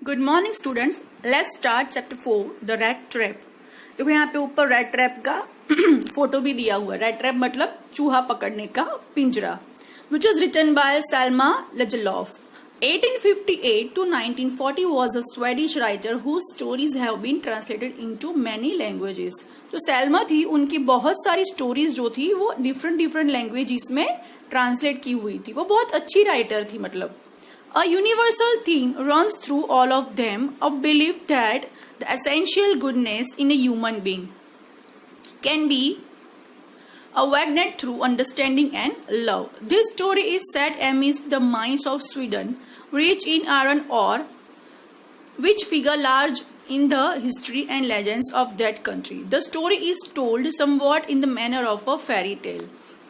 Good morning students, let's start chapter 4 the rat trap. देखो यहाँ पे ऊपर रैट ट्रैप का फोटो भी दिया हुआ है। रैट ट्रैप मतलब चूहा पकड़ने का पिंजरा, which is written by Selma Lagerlof. 1858 to 1940 was a Swedish writer whose stories have been translated into many languages। जो सेल्मा थी उनकी बहुत सारी स्टोरीज जो थी वो डिफरेंट लैंग्वेजेस में ट्रांसलेट की हुई थी। वो बहुत अच्छी राइटर थी। मतलब a universal theme runs through all of them, a belief that the essential goodness in a human being can be awakened through understanding and love. This story is set amidst the mines of Sweden, rich in iron ore, which figure large in the history and legends of that country. The story is told somewhat in the manner of a fairy tale.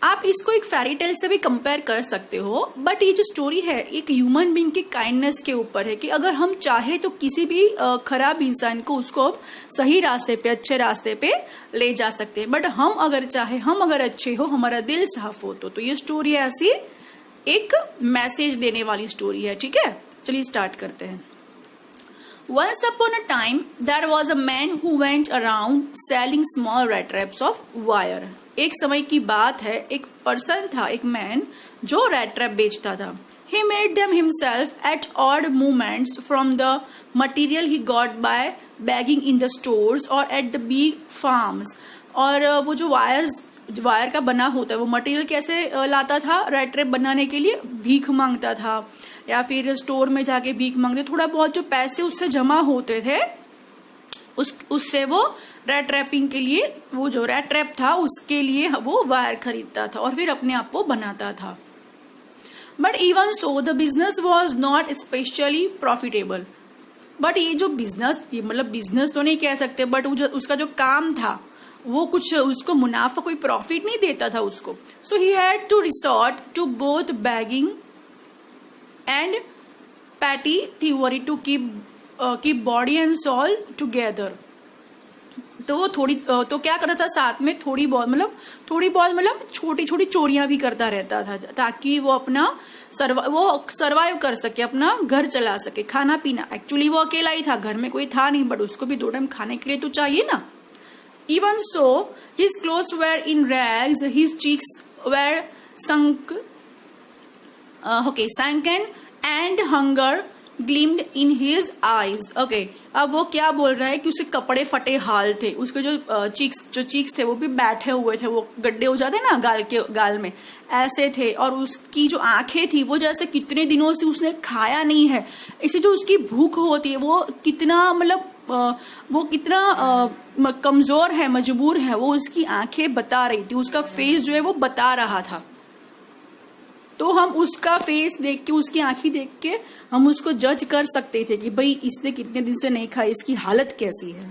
आप इसको एक fairy tale से भी compare कर सकते हो, but ये जो स्टोरी है एक ह्यूमन बीइंग की काइंडनेस के ऊपर है कि अगर हम चाहे तो किसी भी खराब इंसान को उसको सही रास्ते पे, अच्छे रास्ते पे ले जा सकते हैं। बट हम अगर चाहे, हम अगर अच्छे हो, हमारा दिल साफ हो तो ये स्टोरी ऐसी एक मैसेज देने वाली स्टोरी है। ठीक है, चलिए स्टार्ट करते हैं। Once upon a time, there was a man who went around selling small rat traps of wire. एक समय की बात है, एक पर्सन था, एक मैन जो रैट ट्रैप बेचता था। He made them himself at odd moments from the material he got by begging in the stores or at the big farms. और वो जो वायर का बना होता है वो मटेरियल कैसे लाता था रैट ट्रैप बनाने के लिए? भीख मांगता था या फिर स्टोर में जाके भीख मांगते। थोड़ा बहुत जो पैसे उससे जमा होते थे उससे वो रैट ट्रैपिंग के लिए, वो जो रैट ट्रैप था उसके लिए वो वायर खरीदता था और फिर अपने आप को बनाता था। But even so the business was not specially profitable. But ये जो बिजनेस, ये मतलब बिजनेस तो नहीं कह सकते, बट उसका जो काम था वो कुछ उसको मुनाफा, कोई प्रॉफिट नहीं देता था उसको। So he had to resort to both begging and petty thievery to keep body and soul together. तो वो तो क्या करता था साथ में थोड़ी बहुत मतलब छोटी छोटी चोरियां भी करता रहता था ताकि वो अपना सरवाइव कर सके, अपना घर चला सके, खाना पीना। एक्चुअली वो अकेला ही था, घर में कोई था नहीं, बट उसको भी 2 टाइम खाने के लिए तो चाहिए ना। Even so, his clothes were in rags, his cheeks were sunken, and hunger gleamed in his eyes. Okay, अब वो क्या बोल रहा है कि उसके कपड़े फटे हाल थे, उसके जो चीक्स थे वो भी बैठे हुए थे, वो गड्ढे हो जाते ना गाल में, ऐसे थे। और उसकी जो आंखें थी वो जैसे कितने दिनों से उसने खाया नहीं है, इसे जो उसकी भूख होती है वो कितना कमजोर है, मजबूर है, वो उसकी आंखें बता रही थी, उसका फेस जो है वो बता रहा था। तो हम उसका फेस देख के, उसकी आंखें देख के हम उसको जज कर सकते थे कि भाई इसने कितने दिन से नहीं खाया, इसकी हालत कैसी है।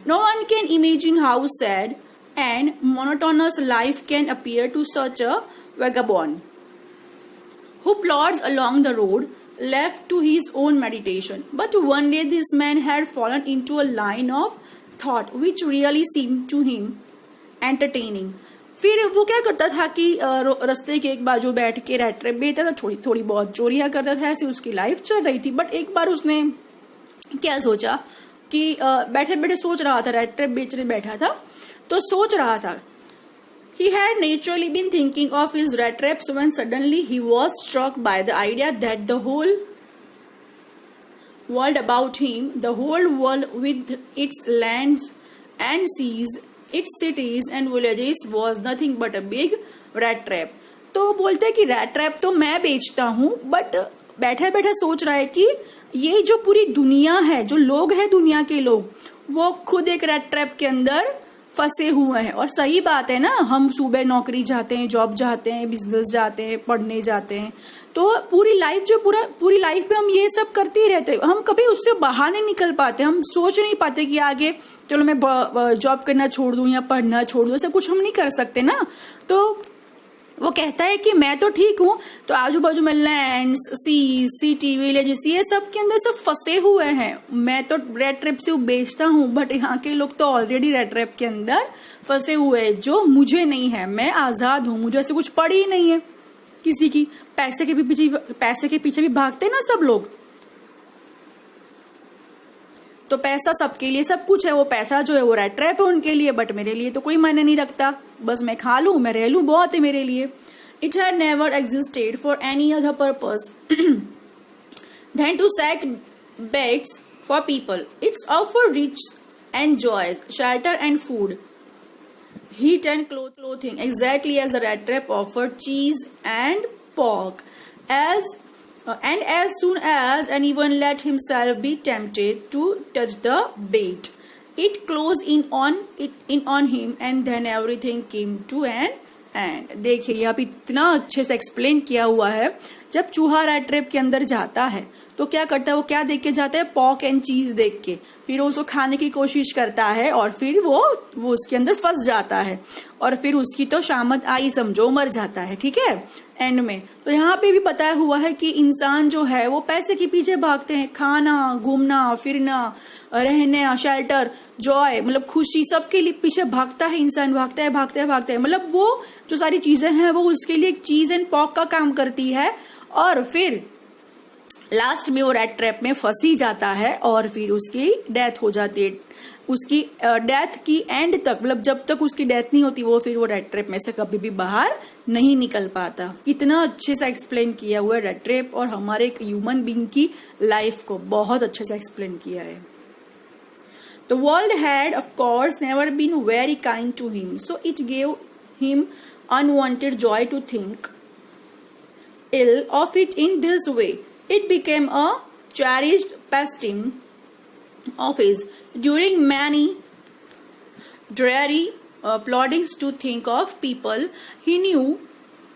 No one can imagine how sad and monotonous life can appear to such a vagabond who plods along the road, left to his own meditation. But one day this man had fallen into a line of thought which really seemed to him entertaining. फिर वो क्या करता था कि रास्ते के एक बाजू बैठ के रैट ट्रैप बेचता था, थोड़ी बहुत चोरियां करता था, ऐसी उसकी लाइफ चल रही थी। बट एक बार उसने क्या सोचा कि बैठे बैठे सोच रहा था, रैट ट्रैप बेचने बैठा था तो सोच रहा था। He had naturally been thinking of his rat traps when suddenly he was struck by the idea that the whole world about him, the whole world with its lands and seas, its cities and villages was nothing but a big rat trap. तो बोलते हैं कि rat trap तो मैं बेचता हूँ, but बैठा बैठा सोच रहा है कि ये जो पूरी दुनिया है, जो लोग हैं दुनिया के लोग, वो खुद एक रैट ट्रैप के अंदर फंसे हुए हैं। और सही बात है ना, हम सुबह नौकरी जाते हैं, जॉब जाते हैं, बिजनेस जाते हैं, पढ़ने जाते हैं, तो पूरी लाइफ में हम ये सब करते ही रहते हैं। हम कभी उससे बाहर नहीं निकल पाते, हम सोच नहीं पाते कि आगे चलो मैं जॉब करना छोड़ दूं या पढ़ना छोड़ दूं, ऐसा कुछ हम नहीं कर सकते ना। तो वो कहता है कि मैं तो ठीक हूँ, तो आजू बाजू में लैंड, सी, सिटी, विलेजेस, ये सब के अंदर सब फंसे हुए हैं। मैं तो रेड ट्रैप से बेचता हूँ, बट यहाँ के लोग तो ऑलरेडी रेड ट्रैप के अंदर फंसे हुए हैं, जो मुझे नहीं है। मैं आजाद हूँ, मुझे ऐसे कुछ पड़ी ही नहीं है किसी की। पैसे के पीछे भी भागते ना सब लोग। तो पैसा सबके लिए सब कुछ है, वो पैसा जो है वो रैट ट्रैप है उनके लिए, बट मेरे लिए तो कोई मायने नहीं रखता, बस मैं खा लूं, मैं रह लूं, बहुत है मेरे लिए. It had never existed for any other purpose than to set beds for people. It's offered rich and joys, shelter and food, heat and clothing, exactly as the rat trap offered cheese and pork. And as soon as anyone let himself be tempted to touch the bait, it closed in on him, and then everything came to an end. देखिए यहाँ पे इतना अच्छे से explain किया हुआ है. जब चूहा रैट ट्रैप के अंदर जाता है तो क्या करता है, वो क्या देख के जाता है, पॉक एंड चीज देख के, फिर वो उसको खाने की कोशिश करता है और फिर वो उसके अंदर फंस जाता है और फिर उसकी तो शामत आई समझो, मर जाता है. ठीक है, एंड में. तो यहाँ पे भी बताया हुआ है कि इंसान जो है वो पैसे के पीछे भागते हैं, खाना, घूमना फिरना, रहना, शेल्टर, जॉय, मतलब खुशी, सबके लिए पीछे भागता है इंसान, भागता है. मतलब वो जो सारी चीजें हैं वो उसके लिए एक चीज एंड पॉक का काम करती है और फिर लास्ट में वो रैट ट्रैप में फंस ही जाता है और फिर उसकी डेथ हो जाती है. उसकी डेथ की एंड तक, मतलब जब तक उसकी डेथ नहीं होती वो फिर वो रैट ट्रैप में से कभी भी बाहर नहीं निकल पाता. कितना अच्छे से एक्सप्लेन किया हुआ है रैट ट्रैप और हमारे एक ह्यूमन बीइंग की लाइफ को बहुत अच्छे से एक्सप्लेन किया है. The world had, of course, never been very kind to him, so it gave him unwanted joy to think ill of it in this way. It became a cherished pastime of his during many dreary ploddings to think of people he knew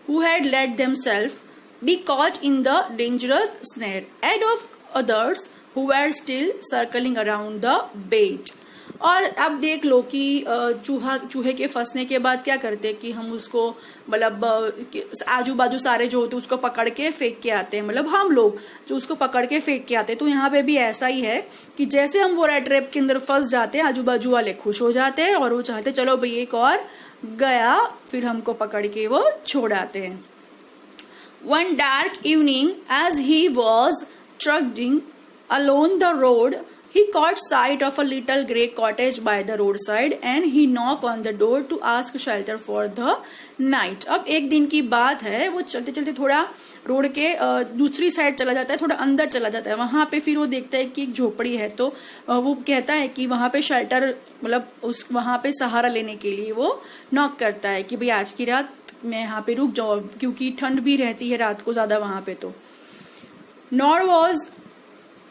who had let themselves be caught in the dangerous snare, and of others who were still circling around the bait. और अब देख लो कि चूहे के फंसने के बाद क्या करते हैं कि हम उसको, मतलब आजू बाजू सारे जो होते उसको पकड़ के फेंक के आते हैं, मतलब हम लोग जो उसको पकड़ के फेंक के आते हैं. तो यहाँ पे भी ऐसा ही है कि जैसे हम वो रैट ट्रैप के अंदर फंस जाते हैं, आजू बाजू वाले खुश हो जाते हैं और वो चाहते चलो भाई एक और गया, फिर हमको पकड़ के वो छोड़ाते हैं. One dark evening, as he was trudging along the road, he caught sight of a little grey cottage by the roadside, and he knocked on the door to ask shelter for the night. अब एक दिन की बात है, वो चलते चलते थोड़ा रोड के दूसरी साइड चला जाता है, थोड़ा अंदर चला जाता है. वहां पे फिर वो देखता है कि एक झोपड़ी है, तो वो कहता है कि वहां पे शेल्टर, मतलब उस वहां पे सहारा लेने के लिए वो नॉक करता है कि भाई आज की रात मैं यहाँ पे रुक जाऊँ, क्योंकि ठंड भी रहती है रात को ज्यादा वहां पे. तो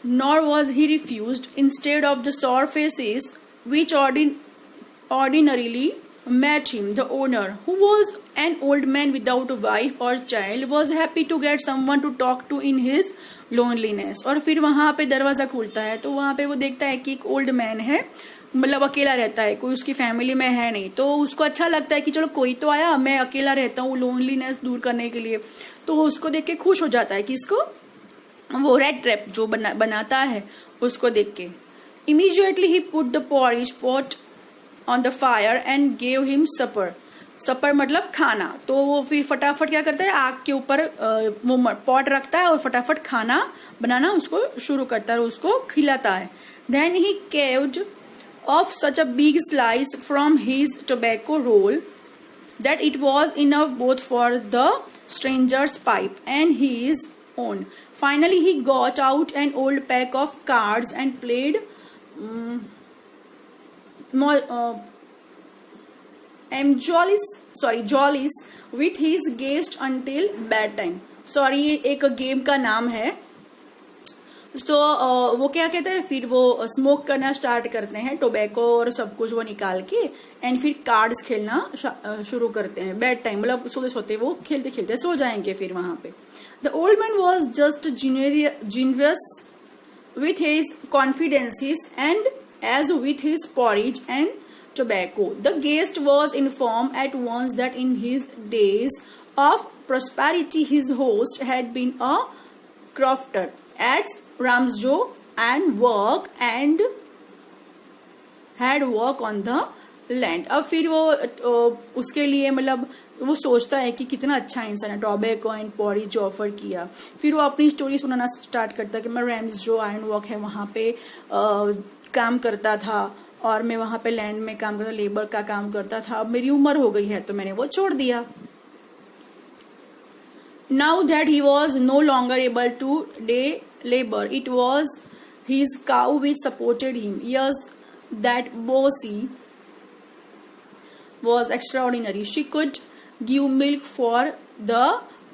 nor was he refused. Instead of the sour faces which ordinarily met him, the owner, who was an old man without a wife or child, was happy to get someone to talk to in his loneliness. और फिर वहां पे दरवाजा खुलता है तो वहां पे वो देखता है कि एक ओल्ड मैन है, मतलब अकेला रहता है, कोई उसकी फैमिली में है नहीं. तो उसको अच्छा लगता है कि चलो कोई तो आया, मैं अकेला रहता हूँ, लोनलीनेस दूर करने के लिए. तो वो उसको देख के खुश हो जाता है कि इसको, वो रेड ट्रैप जो बनाता है उसको देख के. Immediately he put the porridge pot on the fire and gave him supper. Supper मतलब खाना. तो वो फिर फटाफट क्या करता है, आग के ऊपर वो पॉट रखता है और फटाफट खाना बनाना उसको शुरू करता है और उसको खिलाता है. Then he caved off such a big slice from his tobacco roll that it was enough both for the stranger's pipe and his own. Finally, he got out an old pack of cards and played jollies with his guest until bedtime. Sorry, ये एक game का नाम है. तो वो क्या कहते हैं, फिर वो स्मोक करना स्टार्ट करते हैं, टोबैको और सब कुछ वो निकाल के, एंड फिर कार्ड्स खेलना शुरू करते हैं. बेड टाइम मतलब सोते सोते वो खेलते खेलते सो जाएंगे फिर वहां पे. The old man was just generous with his confidences and as with his porridge and tobacco. The guest was informed at once that in his days of prosperity his host had been a crofter at Ramsjo and had work on the land. अब फिर वो उसके लिए मतलब वो सोचता है कि कितना अच्छा इंसान है, टोबैको एंड पॉरिज ऑफर किया. फिर वो अपनी स्टोरी सुनाना स्टार्ट करता है कि मैं रैम्स जो आयरन वर्क है वहां पे काम करता था और मैं वहां पे लैंड में काम करता, लेबर का काम करता था। अब मेरी उम्र हो गई है तो मैंने वो छोड़ दिया। Now that he was no longer able to day labor, it was his cow which supported him. Yes, that Bossy was extraordinary. She could give milk for the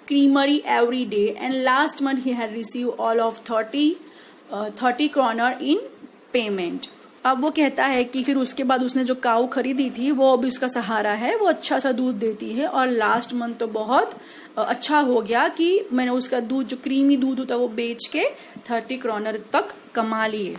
creamery every day, and last month he had received all of 30 kroner in payment. अब वो कहता है कि फिर उसके बाद उसने जो काऊ खरीदी थी वो अभी उसका सहारा है, वो अच्छा सा दूध देती है और लास्ट मंथ तो बहुत अच्छा हो गया कि मैंने उसका दूध, जो क्रीमी दूध होता है वो बेच के 30 kroner तक कमा लिए।